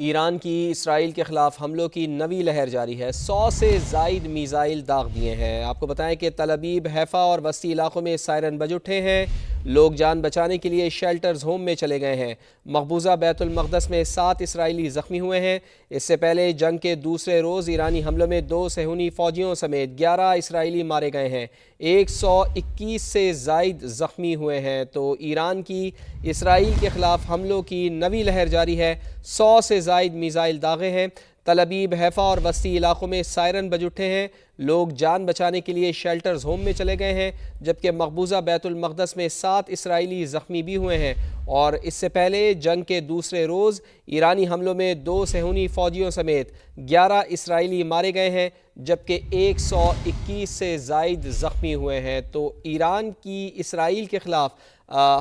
ایران کی اسرائیل کے خلاف حملوں کی نوی لہر جاری ہے۔ 100 سے زائد میزائل داغ دیے ہیں۔ آپ کو بتائیں کہ تل ابیب، حیفا اور وسطی علاقوں میں سائرن بج اٹھے ہیں۔ لوگ جان بچانے کے لیے شیلٹرز ہوم میں چلے گئے ہیں۔ مقبوضہ بیت المقدس میں 7 اسرائیلی زخمی ہوئے ہیں۔ اس سے پہلے جنگ کے دوسرے روز ایرانی حملوں میں 2 صہیونی فوجیوں سمیت 11 اسرائیلی مارے گئے ہیں۔ 121 سے زائد زخمی ہوئے ہیں۔ تو ایران کی اسرائیل کے خلاف حملوں کی نوی لہر جاری ہے۔ 100 سے زائد میزائل داغے ہیں۔ تل ابیب، حیفا اور وسطی علاقوں میں سائرن بج اٹھے ہیں۔ لوگ جان بچانے کے لیے شیلٹرز ہوم میں چلے گئے ہیں، جبکہ مقبوضہ بیت المقدس میں 7 اسرائیلی زخمی بھی ہوئے ہیں۔ اور اس سے پہلے جنگ کے دوسرے روز ایرانی حملوں میں 2 صہیونی فوجیوں سمیت 11 اسرائیلی مارے گئے ہیں، جبکہ 121 سے زائد زخمی ہوئے ہیں۔ تو ایران کی اسرائیل کے خلاف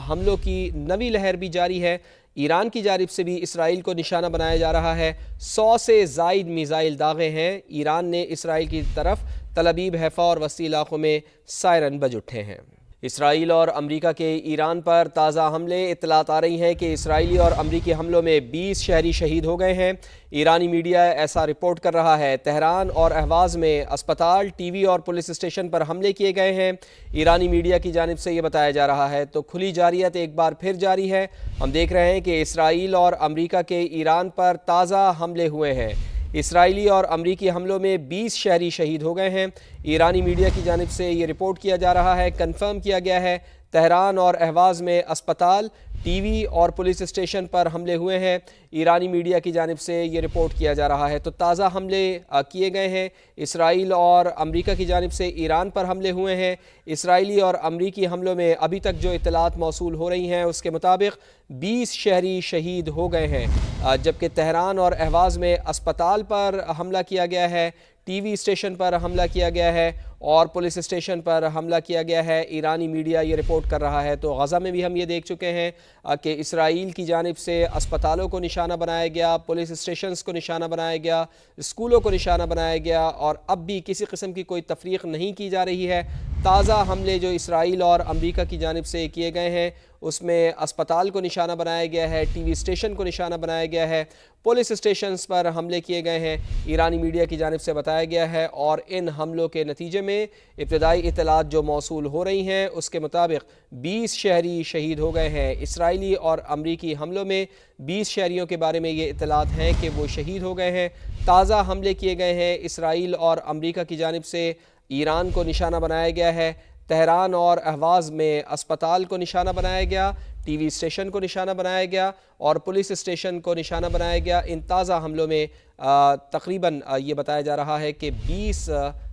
حملوں کی نوی لہر بھی جاری ہے۔ ایران کی جانب سے بھی اسرائیل کو نشانہ بنایا جا رہا ہے۔ 100 سے زائد میزائل داغے ہیں۔ ایران نے اسرائیل کی طرف تل ابیب، حیفا اور وسطی علاقوں میں سائرن بج اٹھے ہیں۔ اسرائیل اور امریکہ کے ایران پر تازہ حملے۔ اطلاعات آ رہی ہیں کہ اسرائیلی اور امریکی حملوں میں 20 شہری شہید ہو گئے ہیں۔ ایرانی میڈیا ایسا رپورٹ کر رہا ہے۔ تہران اور اہواز میں اسپتال، ٹی وی اور پولیس اسٹیشن پر حملے کیے گئے ہیں۔ ایرانی میڈیا کی جانب سے یہ بتایا جا رہا ہے۔ تو کھلی جارحیت ایک بار پھر جاری ہے۔ ہم دیکھ رہے ہیں کہ اسرائیل اور امریکہ کے ایران پر تازہ حملے ہوئے ہیں۔ اسرائیلی اور امریکی حملوں میں 20 شہری شہید ہو گئے ہیں۔ ایرانی میڈیا کی جانب سے یہ رپورٹ کیا جا رہا ہے، کنفرم کیا گیا ہے۔ تہران اور اہواز میں اسپتال، ٹی وی اور پولیس اسٹیشن پر حملے ہوئے ہیں۔ ایرانی میڈیا کی جانب سے یہ رپورٹ کیا جا رہا ہے۔ تو تازہ حملے کیے گئے ہیں۔ اسرائیل اور امریکہ کی جانب سے ایران پر حملے ہوئے ہیں۔ اسرائیلی اور امریکی حملوں میں ابھی تک جو اطلاعات موصول ہو رہی ہیں اس کے مطابق 20 شہری شہید ہو گئے ہیں، جبکہ تہران اور اہواز میں اسپتال پر حملہ کیا گیا ہے، ٹی وی اسٹیشن پر حملہ کیا گیا ہے اور پولیس اسٹیشن پر حملہ کیا گیا ہے۔ ایرانی میڈیا یہ رپورٹ کر رہا ہے۔ تو غزہ میں بھی ہم یہ دیکھ چکے ہیں کہ اسرائیل کی جانب سے اسپتالوں کو نشانہ بنایا گیا، پولیس اسٹیشنز کو نشانہ بنایا گیا، اسکولوں کو نشانہ بنایا گیا، اور اب بھی کسی قسم کی کوئی تفریق نہیں کی جا رہی ہے۔ تازہ حملے جو اسرائیل اور امریکہ کی جانب سے کیے گئے ہیں اس میں اسپتال کو نشانہ بنایا گیا ہے، ٹی وی اسٹیشن کو نشانہ بنایا گیا ہے، پولیس اسٹیشنز پر حملے کیے گئے ہیں، ایرانی میڈیا کی جانب سے بتایا گیا ہے۔ اور ان حملوں کے نتیجے میں ابتدائی اطلاعات جو موصول ہو رہی ہیں اس کے مطابق 20 شہری شہید ہو گئے ہیں۔ اسرائیلی اور امریکی حملوں میں 20 شہریوں کے بارے میں یہ اطلاعات ہیں کہ وہ شہید ہو گئے ہیں۔ تازہ حملے کیے گئے ہیں اسرائیل اور امریکہ کی جانب سے۔ ایران کو نشانہ بنایا گیا ہے، تہران اور اہواز میں اسپتال کو نشانہ بنایا گیا، ٹی وی اسٹیشن کو نشانہ بنایا گیا اور پولیس اسٹیشن کو نشانہ بنایا گیا۔ ان تازہ حملوں میں تقریباً یہ بتایا جا رہا ہے کہ 20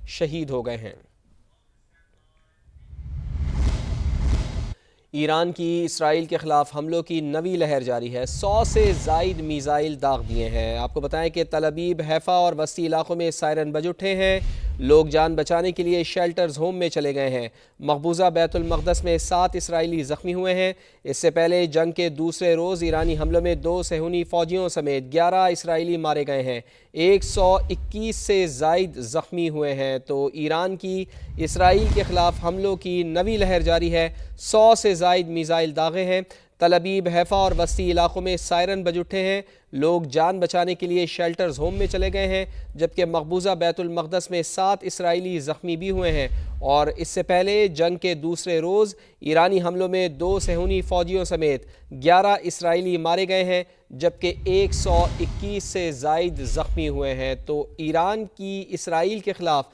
شہید ہو گئے ہیں۔ ایران کی اسرائیل کے خلاف حملوں کی نوی لہر جاری ہے۔ 100 سے زائد میزائل داغ دیے ہیں۔ آپ کو بتائیں کہ تل ابیب، حیفا اور وسطی علاقوں میں سائرن بج اٹھے ہیں۔ لوگ جان بچانے کے لیے شیلٹرز ہوم میں چلے گئے ہیں۔ مقبوضہ بیت المقدس میں 7 اسرائیلی زخمی ہوئے ہیں۔ اس سے پہلے جنگ کے دوسرے روز ایرانی حملوں میں 2 صہیونی فوجیوں سمیت 11 اسرائیلی مارے گئے ہیں۔ 121 سے زائد زخمی ہوئے ہیں۔ تو ایران کی اسرائیل کے خلاف حملوں کی نوی لہر جاری ہے۔ 100 سے زائد میزائل داغے ہیں۔ تل ابیب، حیفا اور وسطی علاقوں میں سائرن بج اٹھے ہیں۔ لوگ جان بچانے کے لیے شیلٹرز ہوم میں چلے گئے ہیں، جبکہ مقبوضہ بیت المقدس میں 7 اسرائیلی زخمی بھی ہوئے ہیں۔ اور اس سے پہلے جنگ کے دوسرے روز ایرانی حملوں میں 2 صہیونی فوجیوں سمیت 11 اسرائیلی مارے گئے ہیں، جبکہ 121 سے زائد زخمی ہوئے ہیں۔ تو ایران کی اسرائیل کے خلاف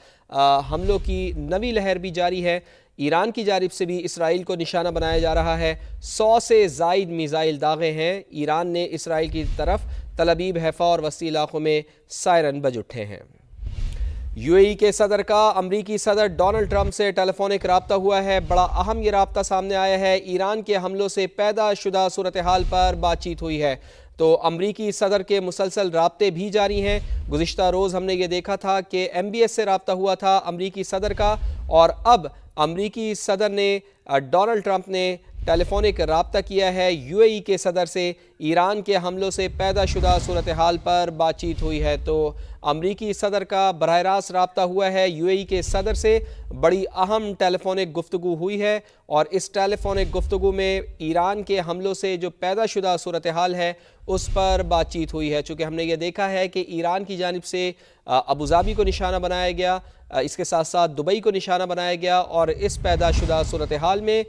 حملوں کی نوی لہر بھی جاری ہے۔ ایران کی جانب سے بھی اسرائیل کو نشانہ بنایا جا رہا ہے۔ 100 سے زائد میزائل داغے ہیں۔ ایران نے اسرائیل کی طرف تل ابیب، حیفا اور وسطی علاقوں میں سائرن بج اٹھے ہیں۔ یو اے ای کے صدر کا امریکی صدر ڈونلڈ ٹرمپ سے ٹیلی فونک رابطہ ہوا ہے۔ بڑا اہم یہ رابطہ سامنے آیا ہے۔ ایران کے حملوں سے پیدا شدہ صورتحال پر بات چیت ہوئی ہے۔ تو امریکی صدر کے مسلسل رابطے بھی جاری ہیں۔ گزشتہ روز ہم نے یہ دیکھا تھا کہ ایم بی ایس سے رابطہ ہوا تھا امریکی صدر کا، اور اب امریکی صدر نے ڈونلڈ ٹرمپ نے ٹیلی فونک رابطہ کیا ہے UAE کے صدر سے، ایران کے حملوں سے پیدا شدہ صورتحال پر بات چیت ہوئی ہے۔ تو امریکی صدر کا براہ راست رابطہ ہوا ہے UAE کے صدر سے، بڑی اہم ٹیلی فونک گفتگو ہوئی ہے، اور اس ٹیلی فونک گفتگو میں ایران کے حملوں سے جو پیدا شدہ صورتحال ہے اس پر بات چیت ہوئی ہے۔ چونکہ ہم نے یہ دیکھا ہے کہ ایران کی جانب سے ابوظہبی کو نشانہ بنایا گیا، اس کے ساتھ ساتھ دبئی کو نشانہ بنایا گیا، اور اس پیدا شدہ صورتحال میں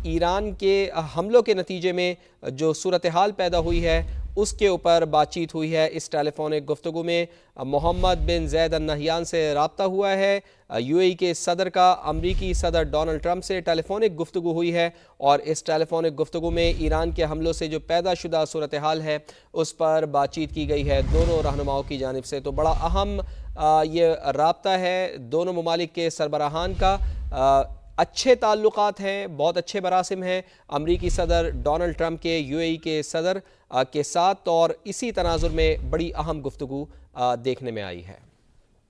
ایران کے حملوں کے نتیجے میں جو صورتحال پیدا ہوئی ہے اس کے اوپر بات چیت ہوئی ہے۔ اس ٹیلی فونک گفتگو میں محمد بن زید النہیان سے رابطہ ہوا ہے، UAE کے صدر کا امریکی صدر ڈونلڈ ٹرمپ سے ٹیلی فونک گفتگو ہوئی ہے، اور اس ٹیلی فونک گفتگو میں ایران کے حملوں سے جو پیدا شدہ صورتحال ہے اس پر بات چیت کی گئی ہے دونوں رہنماؤں کی جانب سے۔ تو بڑا اہم یہ رابطہ ہے دونوں ممالک کے سربراہان کا، اچھے تعلقات ہیں، بہت اچھے مراسم ہیں امریکی صدر ڈونلڈ ٹرمپ کے UAE کے صدر کے ساتھ، اور اسی تناظر میں بڑی اہم گفتگو دیکھنے میں آئی ہے۔